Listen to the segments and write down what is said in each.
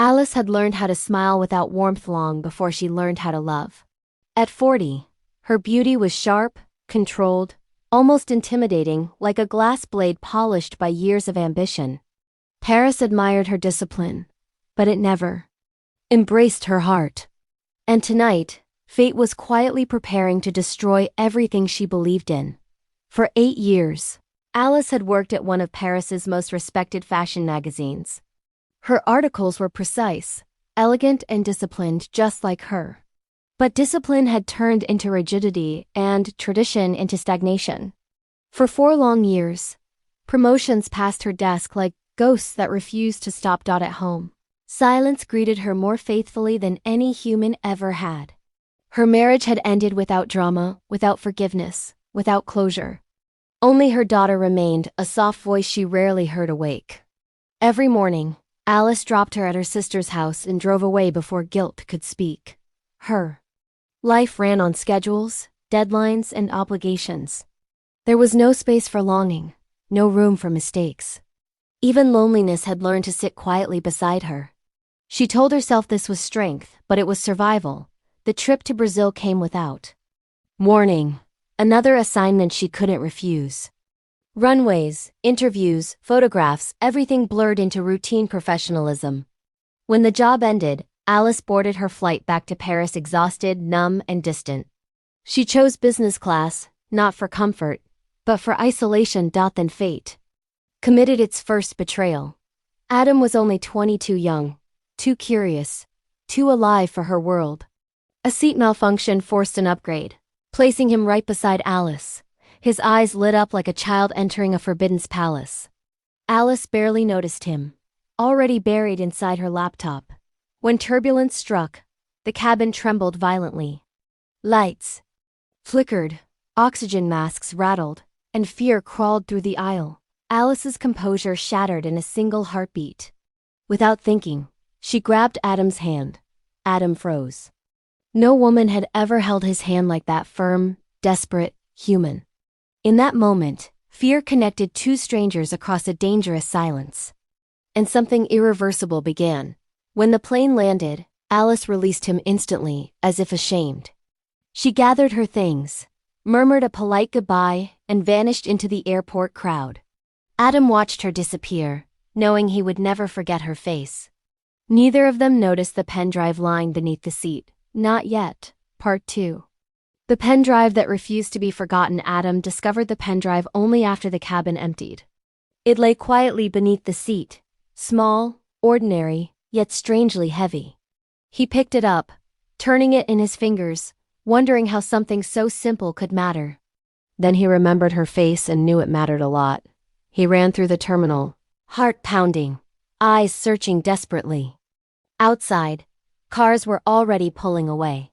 Alice had learned how to smile without warmth long before she learned how to love. At 40, her beauty was sharp, controlled, almost intimidating, like a glass blade polished by years of ambition. Paris admired her discipline, but it never embraced her heart. And tonight, fate was quietly preparing to destroy everything she believed in. For 8 years, Alice had worked at one of Paris's most respected fashion magazines. Her articles were precise, elegant, and disciplined just like her. But discipline had turned into rigidity and tradition into stagnation. For 4 long years, promotions passed her desk like ghosts that refused to stop. At home, silence greeted her more faithfully than any human ever had. Her marriage had ended without drama, without forgiveness, without closure. Only her daughter remained, a soft voice she rarely heard awake. Every morning, Alice dropped her at her sister's house and drove away before guilt could speak. Her life ran on schedules, deadlines, and obligations. There was no space for longing, no room for mistakes. Even loneliness had learned to sit quietly beside her. She told herself this was strength, but it was survival. The trip to Brazil came without warning, another assignment she couldn't refuse. Runways, interviews, photographs, everything blurred into routine professionalism. When the job ended, Alice boarded her flight back to Paris exhausted, numb, and distant. She chose business class, not for comfort, but for isolation. Then fate committed its first betrayal. Adam was only 22, young, too curious, too alive for her world. A seat malfunction forced an upgrade, placing him right beside Alice. His eyes lit up like a child entering a forbidden palace. Alice barely noticed him, already buried inside her laptop. When turbulence struck, the cabin trembled violently. Lights flickered, oxygen masks rattled, and fear crawled through the aisle. Alice's composure shattered in a single heartbeat. Without thinking, she grabbed Adam's hand. Adam froze. No woman had ever held his hand like that, firm, desperate, human. In that moment, fear connected 2 strangers across a dangerous silence. And something irreversible began. When the plane landed, Alice released him instantly, as if ashamed. She gathered her things, murmured a polite goodbye, and vanished into the airport crowd. Adam watched her disappear, knowing he would never forget her face. Neither of them noticed the pen drive lying beneath the seat. Not yet. Part 2. The pen drive that refused to be forgotten. Adam discovered the pen drive only after the cabin emptied. It lay quietly beneath the seat, small, ordinary, yet strangely heavy. He picked it up, turning it in his fingers, wondering how something so simple could matter. Then he remembered her face and knew it mattered a lot. He ran through the terminal, heart pounding, eyes searching desperately. Outside, cars were already pulling away.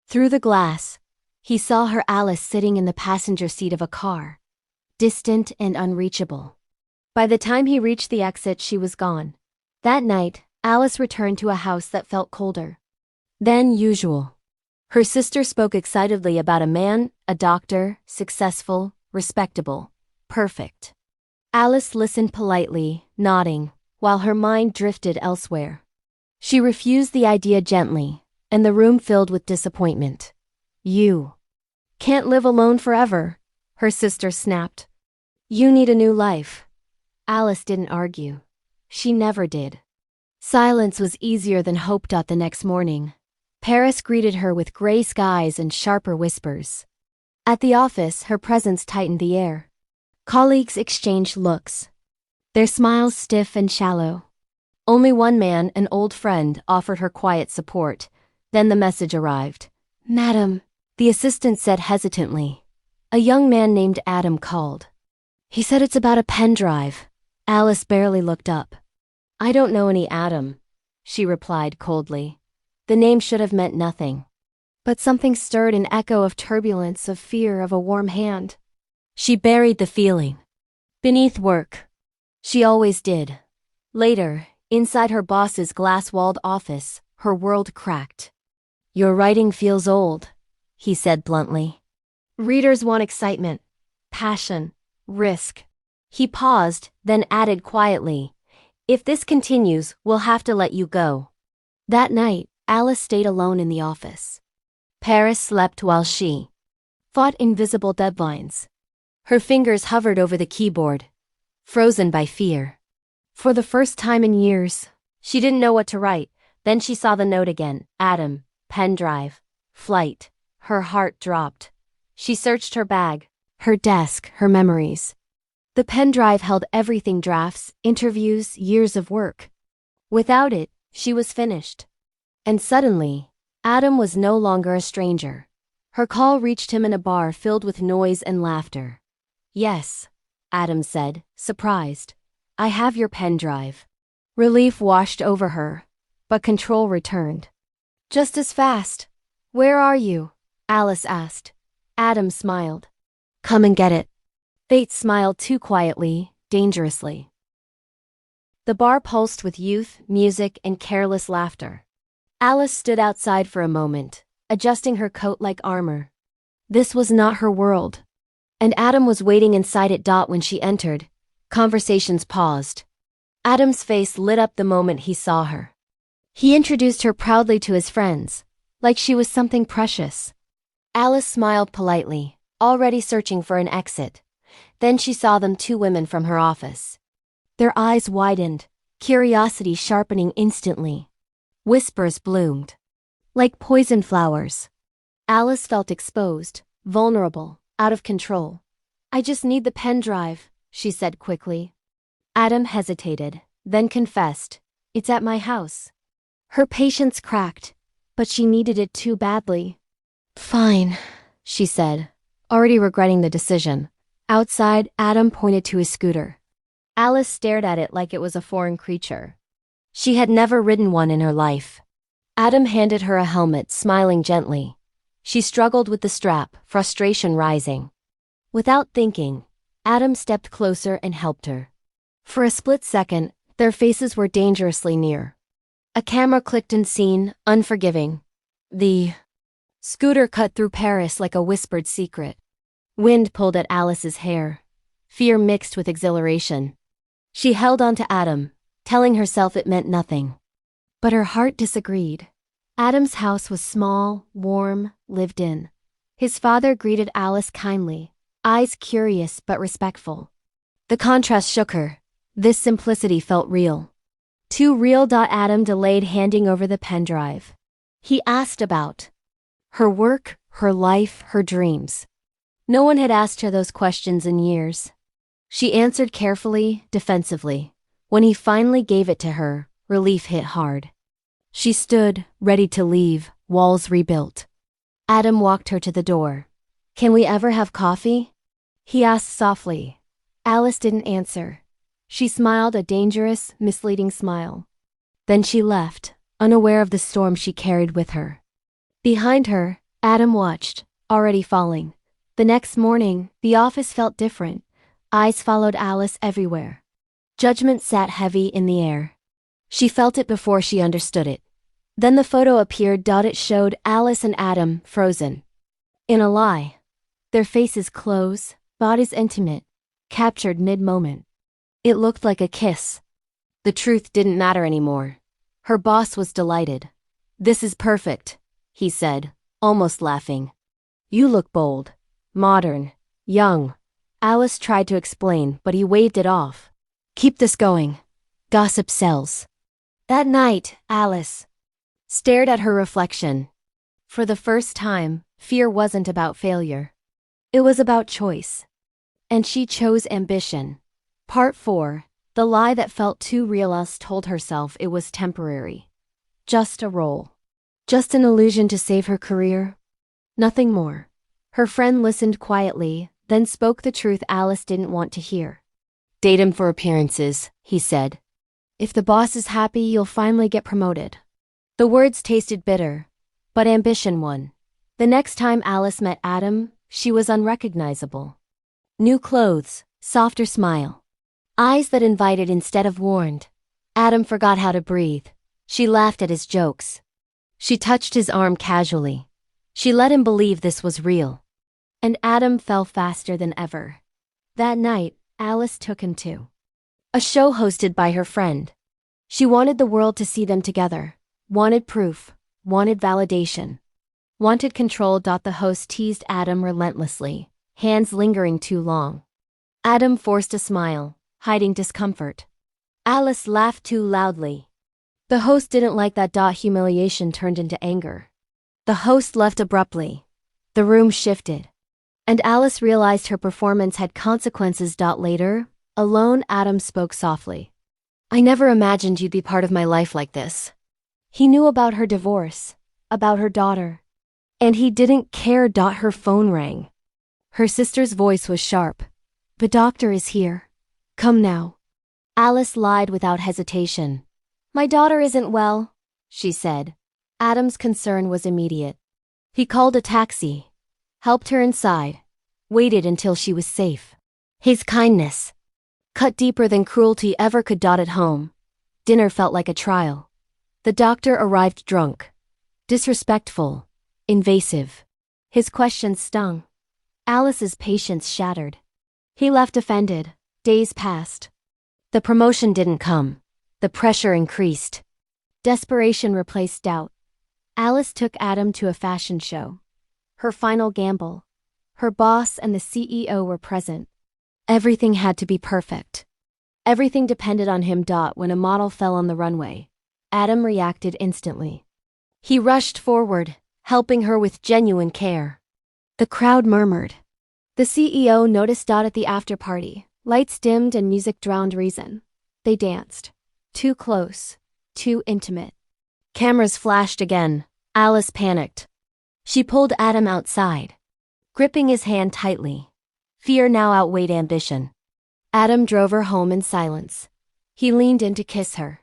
Through the glass, he saw her, Alice, sitting in the passenger seat of a car, distant and unreachable. By the time he reached the exit, she was gone. That night, Alice returned to a house that felt colder than usual. Her sister spoke excitedly about a man, a doctor, successful, respectable, perfect. Alice listened politely, nodding, while her mind drifted elsewhere. She refused the idea gently, and the room filled with disappointment. You can't live alone forever, her sister snapped. You need a new life. Alice didn't argue. She never did. Silence was easier than hope. The next morning, Paris greeted her with gray skies and sharper whispers. At the office, her presence tightened the air. Colleagues exchanged looks, their smiles stiff and shallow. Only one man, an old friend, offered her quiet support. Then the message arrived. Madam, the assistant said hesitantly. A young man named Adam called. He said it's about a pen drive. Alice barely looked up. I don't know any Adam, she replied coldly. The name should have meant nothing. But something stirred, an echo of turbulence, of fear, of a warm hand. She buried the feeling beneath work. She always did. Later, inside her boss's glass-walled office, her world cracked. Your writing feels old, he said bluntly. Readers want excitement, passion, risk. He paused, then added quietly, if this continues, we'll have to let you go. That night, Alice stayed alone in the office. Paris slept while she fought invisible deadlines. Her fingers hovered over the keyboard, frozen by fear. For the first time in years, she didn't know what to write. Then she saw the note again. Adam, pen drive, flight. Her heart dropped. She searched her bag, her desk, her memories. The pen drive held everything: drafts, interviews, years of work. Without it, she was finished. And suddenly, Adam was no longer a stranger. Her call reached him in a bar filled with noise and laughter. Yes, Adam said, surprised. I have your pen drive. Relief washed over her, but control returned. Just as fast. Where are you? Alice asked. Adam smiled. Come and get it. Fate smiled too quietly, dangerously. The bar pulsed with youth, music, and careless laughter. Alice stood outside for a moment, adjusting her coat like armor. This was not her world. And Adam was waiting inside it. When she entered, conversations paused. Adam's face lit up the moment he saw her. He introduced her proudly to his friends, like she was something precious. Alice smiled politely, already searching for an exit. Then she saw them, 2 women from her office. Their eyes widened, curiosity sharpening instantly. Whispers bloomed. Like poison flowers. Alice felt exposed, vulnerable, out of control. I just need the pen drive, she said quickly. Adam hesitated, then confessed, it's at my house. Her patience cracked, but she needed it too badly. Fine, she said, already regretting the decision. Outside, Adam pointed to his scooter. Alice stared at it like it was a foreign creature. She had never ridden one in her life. Adam handed her a helmet, smiling gently. She struggled with the strap, frustration rising. Without thinking, Adam stepped closer and helped her. For a split second, their faces were dangerously near. A camera clicked in scene, unforgiving. The scooter cut through Paris like a whispered secret. Wind pulled at Alice's hair. Fear mixed with exhilaration. She held on to Adam, telling herself it meant nothing. But her heart disagreed. Adam's house was small, warm, lived in. His father greeted Alice kindly, eyes curious but respectful. The contrast shook her. This simplicity felt real. Too real. Adam delayed handing over the pen drive. He asked about her work, her life, her dreams. No one had asked her those questions in years. She answered carefully, defensively. When he finally gave it to her, relief hit hard. She stood, ready to leave, walls rebuilt. Adam walked her to the door. Can we ever have coffee? He asked softly. Alice didn't answer. She smiled, a dangerous, misleading smile. Then she left, unaware of the storm she carried with her. Behind her, Adam watched, already falling. The next morning, the office felt different. Eyes followed Alice everywhere. Judgment sat heavy in the air. She felt it before she understood it. Then the photo appeared. It showed Alice and Adam, frozen. In a lie. Their faces close, bodies intimate, captured mid-moment. It looked like a kiss. The truth didn't matter anymore. Her boss was delighted. This is perfect, he said, almost laughing. You look bold, modern, young. Alice tried to explain, but he waved it off. Keep this going. Gossip sells. That night, Alice stared at her reflection. For the first time, fear wasn't about failure. It was about choice. And she chose ambition. Part 4. The lie that felt too real. Alice told herself it was temporary. Just a role. Just an illusion to save her career. Nothing more. Her friend listened quietly, then spoke the truth Alice didn't want to hear. Date him for appearances, he said. If the boss is happy, you'll finally get promoted. The words tasted bitter, but ambition won. The next time Alice met Adam, she was unrecognizable. New clothes, softer smile. Eyes that invited instead of warned. Adam forgot how to breathe. She laughed at his jokes. She touched his arm casually. She let him believe this was real. And Adam fell faster than ever. That night, Alice took him to a show hosted by her friend. She wanted the world to see them together. Wanted proof, wanted validation, wanted control. The host teased Adam relentlessly, hands lingering too long. Adam forced a smile, hiding discomfort. Alice laughed too loudly. The host didn't like that. Humiliation turned into anger. The host left abruptly. The room shifted. And Alice realized her performance had consequences. Later, alone, Adam spoke softly. I never imagined you'd be part of my life like this. He knew about her divorce, about her daughter. And he didn't care. Her phone rang. Her sister's voice was sharp. The doctor is here. Come now. Alice lied without hesitation. My daughter isn't well, she said. Adam's concern was immediate. He called a taxi, helped her inside, waited until she was safe. His kindness, cut deeper than cruelty ever could. At home, dinner felt like a trial. The doctor arrived drunk, disrespectful, invasive. His questions stung. Alice's patience shattered. He left offended. Days passed. The promotion didn't come. The pressure increased. Desperation replaced doubt. Alice took Adam to a fashion show. Her final gamble. Her boss and the CEO were present. Everything had to be perfect. Everything depended on him. When a model fell on the runway, Adam reacted instantly. He rushed forward, helping her with genuine care. The crowd murmured. The CEO noticed. At the after-party, lights dimmed and music drowned reason. They danced. Too close. Too intimate. Cameras flashed again. Alice panicked. She pulled Adam outside, gripping his hand tightly. Fear now outweighed ambition. Adam drove her home in silence. He leaned in to kiss her.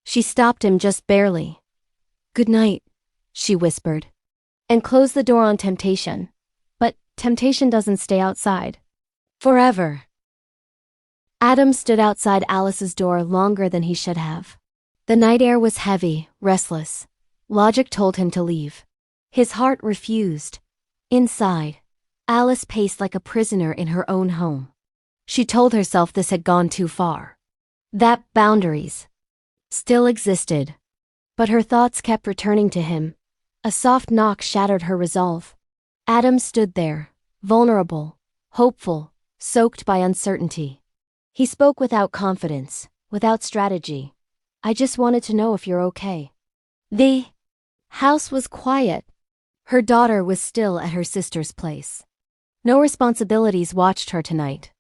She stopped him just barely. Good night, she whispered, and closed the door on temptation. But temptation doesn't stay outside forever. Adam stood outside Alice's door longer than he should have. The night air was heavy, restless. Logic told him to leave. His heart refused. Inside, Alice paced like a prisoner in her own home. She told herself this had gone too far. That boundaries still existed. But her thoughts kept returning to him. A soft knock shattered her resolve. Adam stood there, vulnerable, hopeful, soaked by uncertainty. He spoke without confidence, without strategy. I just wanted to know if you're okay. The house was quiet. Her daughter was still at her sister's place. No responsibilities watched her tonight.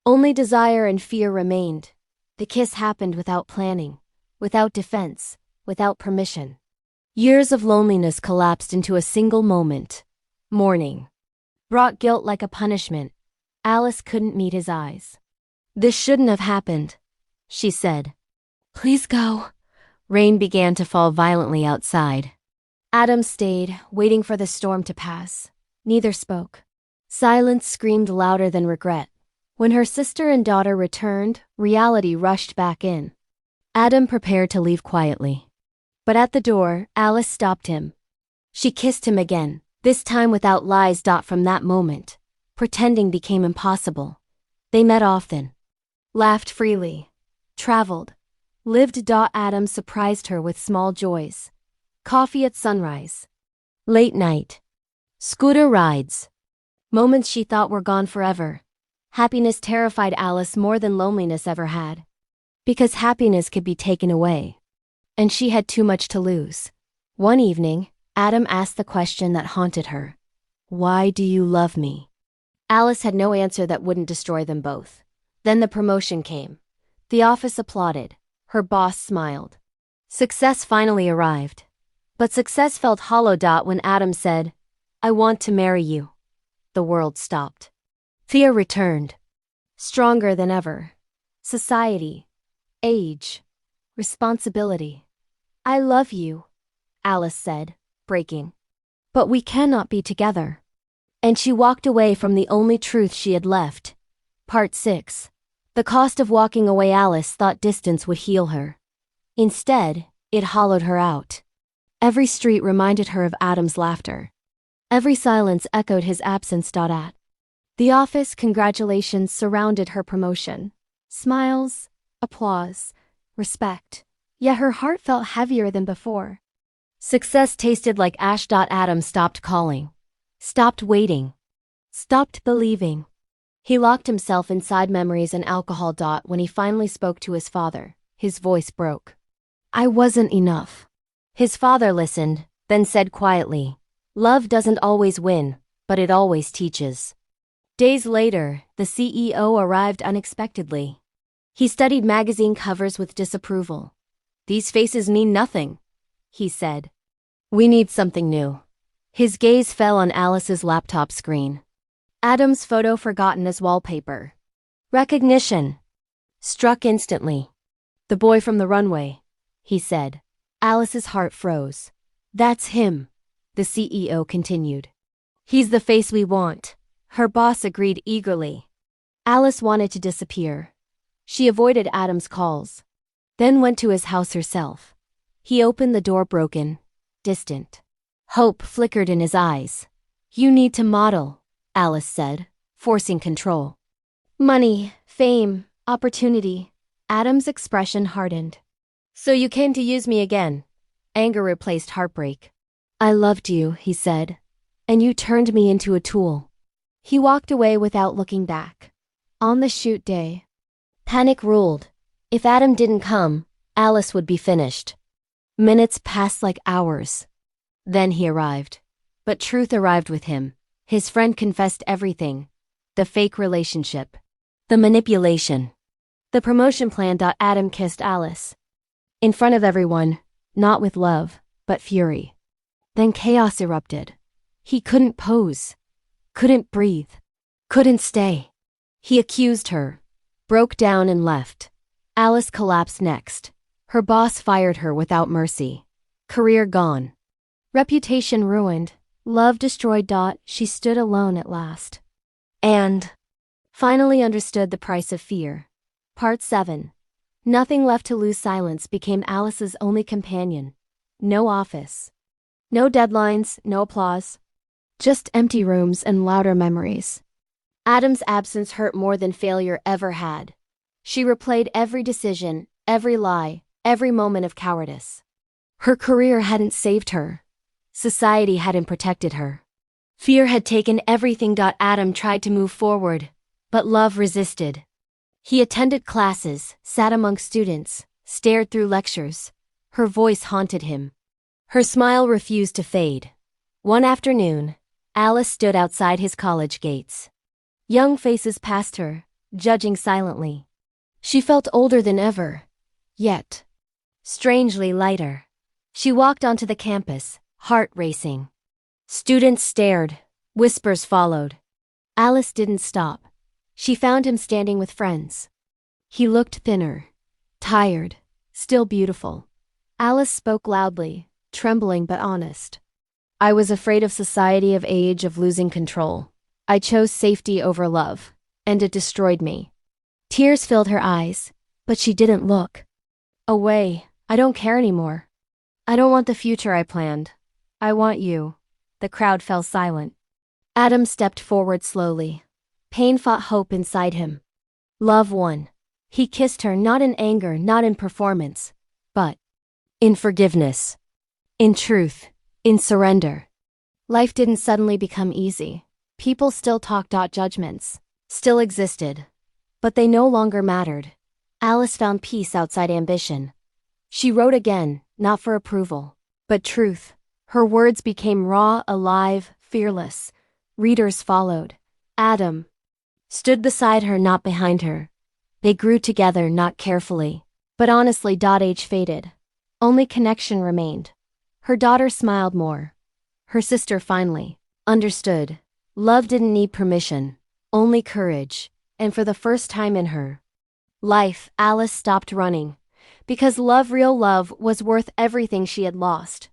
Only desire and fear remained. The kiss happened without planning, without defense, without permission. Years of loneliness collapsed into a single moment. Morning brought guilt like a punishment. Alice couldn't meet his eyes. This shouldn't have happened, she said. Please go. Rain began to fall violently outside. Adam stayed, waiting for the storm to pass. Neither spoke. Silence screamed louder than regret. When her sister and daughter returned, reality rushed back in. Adam prepared to leave quietly. But at the door, Alice stopped him. She kissed him again, this time without lies. From that moment, pretending became impossible. They met often, laughed freely, traveled, lived. Adam surprised her with small joys. Coffee at sunrise, late night, scooter rides, moments she thought were gone forever. Happiness terrified Alice more than loneliness ever had. Because happiness could be taken away. And she had too much to lose. One evening, Adam asked the question that haunted her. Why do you love me? Alice had no answer that wouldn't destroy them both. Then the promotion came. The office applauded. Her boss smiled. Success finally arrived. But success felt hollow. When Adam said, I want to marry you. The world stopped. Fear returned. Stronger than ever. Society. Age. Responsibility. I love you, Alice said, breaking. But we cannot be together. And she walked away from the only truth she had left. Part 6. The cost of walking away. Alice thought distance would heal her. Instead, it hollowed her out. Every street reminded her of Adam's laughter. Every silence echoed his absence. At the office, congratulations surrounded her promotion. Smiles, applause, respect. Yet her heart felt heavier than before. Success tasted like ash. Adam stopped calling, stopped waiting, stopped believing. He locked himself inside memories and alcohol. When he finally spoke to his father, his voice broke. I wasn't enough. His father listened, then said quietly, love doesn't always win, but it always teaches. Days later, the CEO arrived unexpectedly. He studied magazine covers with disapproval. These faces mean nothing, he said. We need something new. His gaze fell on Alice's laptop screen. Adam's photo forgotten as wallpaper. Recognition. Struck instantly. The boy from the runway, he said. Alice's heart froze. That's him, the CEO continued. He's the face we want. Her boss agreed eagerly. Alice wanted to disappear. She avoided Adam's calls, then went to his house herself. He opened the door broken, distant. Hope flickered in his eyes. You need to model, Alice said, forcing control. Money, fame, opportunity. Adam's expression hardened. So you came to use me again. Anger replaced heartbreak. I loved you, he said, and you turned me into a tool. He walked away without looking back. On the shoot day, panic ruled. If Adam didn't come, Alice would be finished. Minutes passed like hours. Then he arrived. But truth arrived with him. His friend confessed everything. The fake relationship. The manipulation. The promotion plan. Adam kissed Alice. In front of everyone, not with love, but fury. Then chaos erupted. He couldn't pose. Couldn't breathe. Couldn't stay. He accused her. Broke down and left. Alice collapsed next. Her boss fired her without mercy. Career gone. Reputation ruined. Love destroyed. She stood alone at last. And finally understood the price of fear. Part 7. Nothing left to lose. Silence became Alice's only companion. No office. No deadlines, no applause. Just empty rooms and louder memories. Adam's absence hurt more than failure ever had. She replayed every decision, every lie, every moment of cowardice. Her career hadn't saved her. Society hadn't protected her. Fear had taken everything. Adam tried to move forward, but love resisted. He attended classes, sat among students, stared through lectures. Her voice haunted him. Her smile refused to fade. One afternoon, Alice stood outside his college gates. Young faces passed her, judging silently. She felt older than ever, yet strangely lighter. She walked onto the campus, heart racing. Students stared, whispers followed. Alice didn't stop. She found him standing with friends. He looked thinner, tired, still beautiful. Alice spoke loudly, trembling but honest. I was afraid of society, of age, of losing control. I chose safety over love, and it destroyed me. Tears filled her eyes, but she didn't look away. I don't care anymore. I don't want the future I planned. I want you. The crowd fell silent. Adam stepped forward slowly. Pain fought hope inside him. Love won. He kissed her, not in anger, not in performance, but in forgiveness, in truth, in surrender. Life didn't suddenly become easy. People still talked. Judgments still existed, but they no longer mattered. Alice found peace outside ambition. She wrote again, not for approval, but truth. Her words became raw, alive, fearless. Readers followed. Adam stood beside her, not behind her. They grew together, not carefully, but honestly. Age faded. Only connection remained. Her daughter smiled more. Her sister finally understood. Love didn't need permission, only courage, and for the first time in her life, Alice stopped running, because love, real love, was worth everything she had lost.